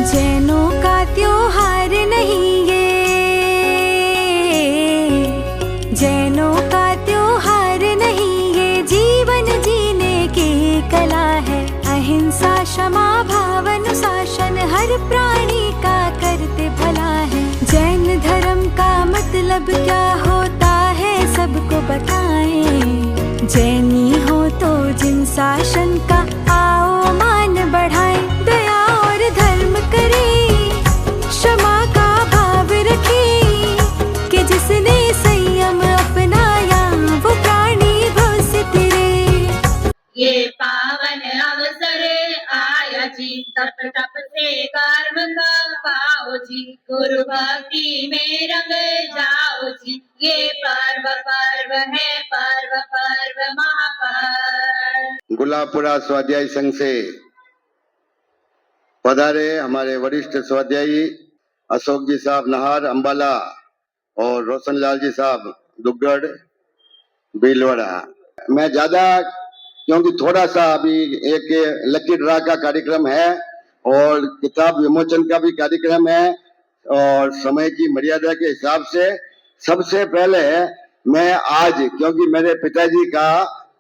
जैनों का त्योहार नहीं ये, जैनों का त्योहार नहीं ये, जीवन जीने की कला है। अहिंसा, क्षमा, भाव, अनुशासन, हर प्राणी का करते भला है। जैन धर्म का मतलब क्या होता है सबको बताएं। जैनी हो तो जिन शासन का आओ मान बढ़ाएं। दया और धर्म करें, क्षमा का भाव रखें, कि जिसने संयम अपनाया वो प्राणी भव से तिरे। ये पावन अवसर आया जी, तप तप से कर्म कर पाओ जी, गुरु भक्ति में रंग जाओ जी। ये पर्व पर्व है, पर्व पर्व महापर्व। गुलाबपुरा स्वाध्याय संघ से पधारे हमारे वरिष्ठ स्वाध्यायी अशोक जी साहब नहार अंबाला और रोशनलाल जी साहब दुग्गड़ भीलवाड़ा। मैं ज्यादा क्योंकि थोड़ा सा अभी एक लकी ड्रा का कार्यक्रम है और किताब विमोचन का भी कार्यक्रम है और समय की मर्यादा के हिसाब से सबसे पहले मैं आज, क्योंकि मेरे पिताजी का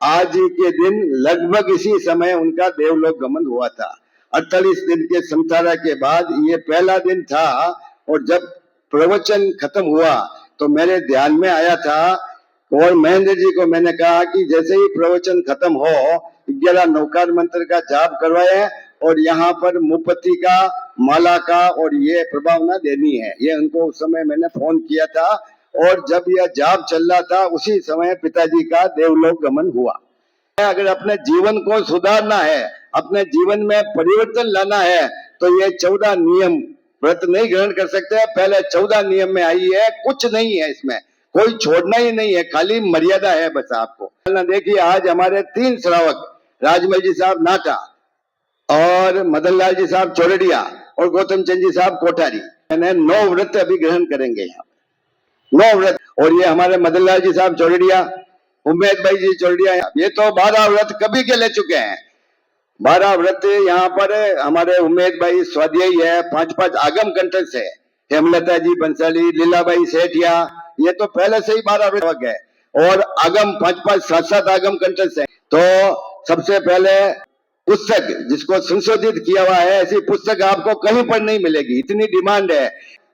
आज के दिन लगभग इसी समय उनका देवलोक गमन हुआ था। 48 दिन के संतारा के बाद ये पहला दिन था और जब प्रवचन खत्म हुआ तो मेरे ध्यान में आया था और महेंद्र जी को मैंने कहा कि जैसे ही प्रवचन खत्म हो 11 नौकार मंत्र का जाप करवाए और यहाँ पर मुपत्ति का, माला का और ये प्रभावना देनी है। ये उनको उस समय मैंने फोन किया था और जब यह जाप चल रहा था उसी समय पिताजी का देवलोक गमन हुआ। अगर अपने जीवन को सुधारना है, अपने जीवन में परिवर्तन लाना है तो ये 14 नियम व्रत नहीं ग्रहण कर सकते। पहले 14 नियम में आई है, कुछ नहीं है इसमें, कोई छोड़ना ही नहीं है, खाली मर्यादा है बस आपको। देखिए आज हमारे 3 श्रावक राजमल जी साहब नाटा और मदन लाल जी साहब चौरडिया और गौतम चंद जी साहब कोठारी, मैंने 9 व्रत अभी ग्रहण करेंगे यहाँ 9 व्रत। और ये हमारे मदन लाल जी साहब चौरडिया, उम्मेद भाई जी चौरडिया, ये तो 12 व्रत कभी के ले चुके हैं। 12 व्रत यहाँ पर हमारे उम्मेद भाई स्वाध्यायी है, 5-5 आगम कंठस्थ है, हेमलता जी बंसाली, लीलाबाई सेठिया, ये तो पहले से ही 12 व्रत है और आगम 5-5 7-7 आगम कंठस्थ है। तो सबसे पहले पुस्तक जिसको संशोधित किया हुआ है, ऐसी पुस्तक आपको कहीं पर नहीं मिलेगी, इतनी डिमांड है।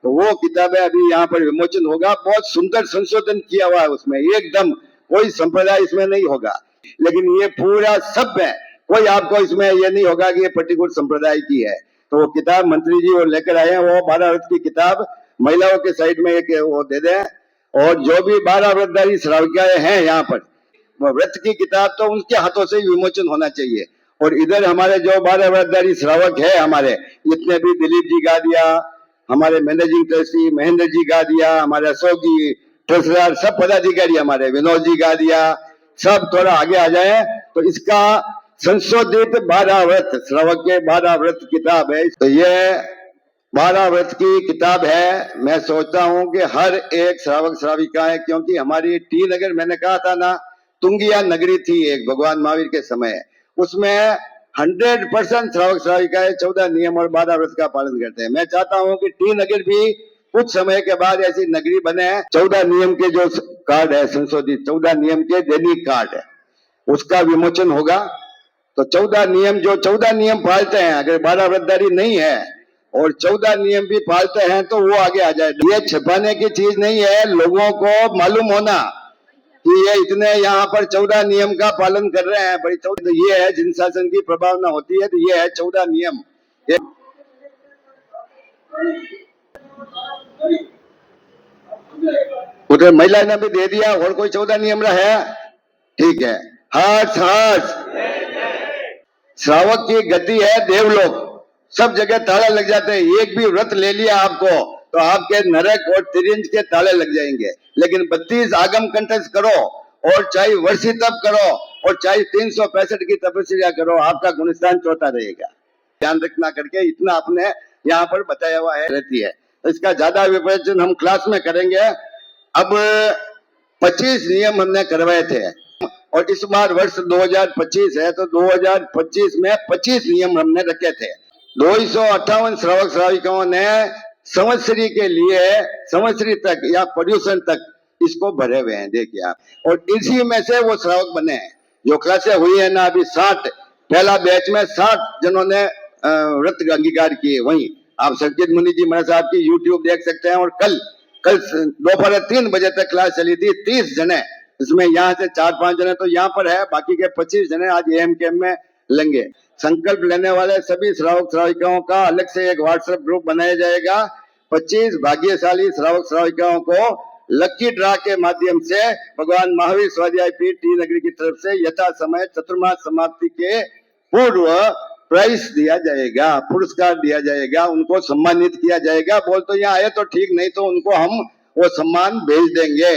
तो वो किताबें अभी यहाँ पर विमोचन होगा, बहुत सुंदर संशोधन किया हुआ है उसमें, एकदम कोई संप्रदाय इसमें नहीं होगा, लेकिन ये पूरा सब है, कोई आपको इसमें ये नहीं होगा कि ये पर्टिकुलर संप्रदाय की है। तो वो किताब मंत्री जी वो लेकर आए हैं, वो 12 व्रत की किताब महिलाओं के साइड में एक वो दे दें। और जो भी 12 व्रतधारी श्राविकाएं हैं यहाँ पर, व्रत की किताब तो उनके हाथों से ही विमोचन होना चाहिए। और इधर हमारे जो 12 व्रतधारी श्रावक है हमारे, जितने भी दिलीप जी गादिया, हमारे मैनेजिंग ट्रस्टी महेंद्र जी गादिया, हमारे अशोक जी ट्रस्टदार, सब पदाधिकारी हमारे विनोद जी गादिया, सब थोड़ा आगे आ जाए। तो इसका संशोधित 12 व्रत श्रावक के 12 व्रत किताब है। तो ये 12 व्रत की किताब है। मैं सोचता हूँ कि हर एक श्रावक श्राविकाएं, क्योंकि हमारी टी नगर मैंने कहा था ना, तुंगिया नगरी थी एक भगवान महावीर के समय, उसमें 100% श्रावक श्राविकाएं 14 नियम और 12 व्रत का पालन करते हैं। मैं चाहता हूँ कि टी नगर भी कुछ समय के बाद ऐसी नगरी बने। 14 नियम के जो कार्ड है संशोधित, 14 नियम के दैनिक कार्ड है, उसका विमोचन होगा। तो 14 नियम, जो 14 नियम पालते हैं, अगर 12 व्रतधारी नहीं है और 14 नियम भी पालते हैं तो वो आगे आ जाए। ये छिपाने की चीज नहीं है, लोगों को मालूम होना कि ये इतने यहाँ पर 14 नियम का पालन कर रहे हैं। बड़ी 14 ये है जिन शासन की प्रभावना होती है, तो ये है 14 नियम। उधर महिला ने भी दे दिया। और कोई 14 नियम रहा है? ठीक है। हर्ष हर्ष, श्रावक की गति है देवलोक, सब जगह ताले लग जाते हैं। एक भी व्रत ले लिया आपको तो आपके नरक और तिरंज के ताले लग जाएंगे। लेकिन 32 आगम कंठस्थ करो और चाहे वर्षी तप करो और चाहे 365 की तपस्या करो, आपका गुणस्थान चौथा रहेगा। ध्यान रखना करके इतना अपने यहाँ पर बताया हुआ है रहती है। तो इसका ज्यादा विवेचन हम क्लास में करेंगे। अब 25 नियम हमने करवाए थे और इस बार वर्ष 2025 है, तो 2025 में 25 नियम हमने रखे थे। 258 श्रावक श्राविकाओं ने संवत्सरी के लिए संवत्सरी तक या पर्यूषण तक इसको भरे हुए हैं, देखिए आप। और इसी में से वो श्रावक बने हैं। जो क्लासें हुई है ना अभी 60, पहला बैच में 60 जनों ने व्रत अंगीकार किए। वहीं आप संकेत मुनि जी महाराज साहब की यूट्यूब देख सकते हैं। और कल दोपहर 3 बजे तक क्लास चली थी। 30 जने, इसमें यहाँ से 4-5 जने तो यहाँ पर है, बाकी के 25 जने आज एम कैम्प में लेंगे। संकल्प लेने वाले सभी श्रावक श्राविकाओं का अलग से एक व्हाट्सएप ग्रुप बनाया जाएगा। 25 भाग्यशाली श्रावक श्राविकाओं को लकी ड्रा के माध्यम से भगवान महावीर स्वाध्याय पीठ टी नगरी की तरफ से यथा समय चतुर्मास समाप्ति के पूर्व प्राइज दिया जाएगा, पुरस्कार दिया जाएगा, उनको सम्मानित किया जाएगा। बोल तो यहाँ आए तो ठीक, नहीं तो उनको हम वो सम्मान भेज देंगे।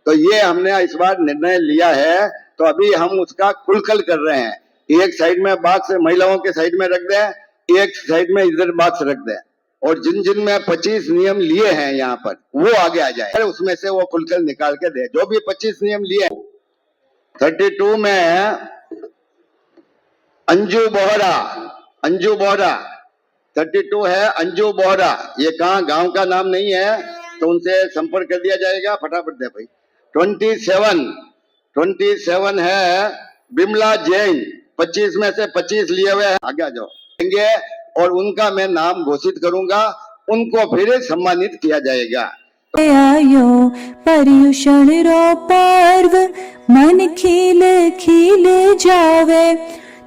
तो ये हमने इस बार निर्णय लिया है। तो अभी हम उसका कुलकल कर रहे हैं। एक साइड में बॉक्स महिलाओं के साइड में रख दें, एक साइड में इधर बॉक्स रख दें, और जिन जिन में 25 नियम लिए हैं यहाँ पर वो आगे आ जाए, उसमें से वो कुलकल निकाल के दे। जो भी 25 नियम लिए, 32 में अंजू बोहरा 32 है अंजू बोहरा। ये कहाँ गांव का नाम नहीं है, तो उनसे संपर्क कर दिया जाएगा। फटाफट दे भाई। 27 है बिमला जैन। 25 में से 25 लिए हुए हैं, आगे आ जाओ देंगे, और उनका मैं नाम घोषित करूंगा, उनको फिर सम्मानित किया जाएगा। आयो पर्युषण रो पर्व, मन खिल खिल जावे,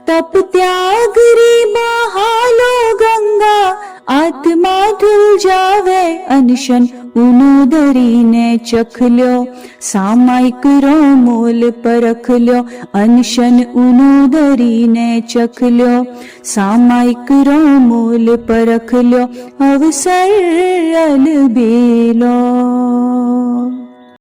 तप त्याग री बहालो गंगा, आत्मा धुल जावे, अनशन उनुदरी ने चख ल्यो, सामायिक रो मोल परख ल्यो, अनशन उनुदरी ने चख ल्यो, सामायिक रो मोल परख ल्यो, अवसर अलबेलो।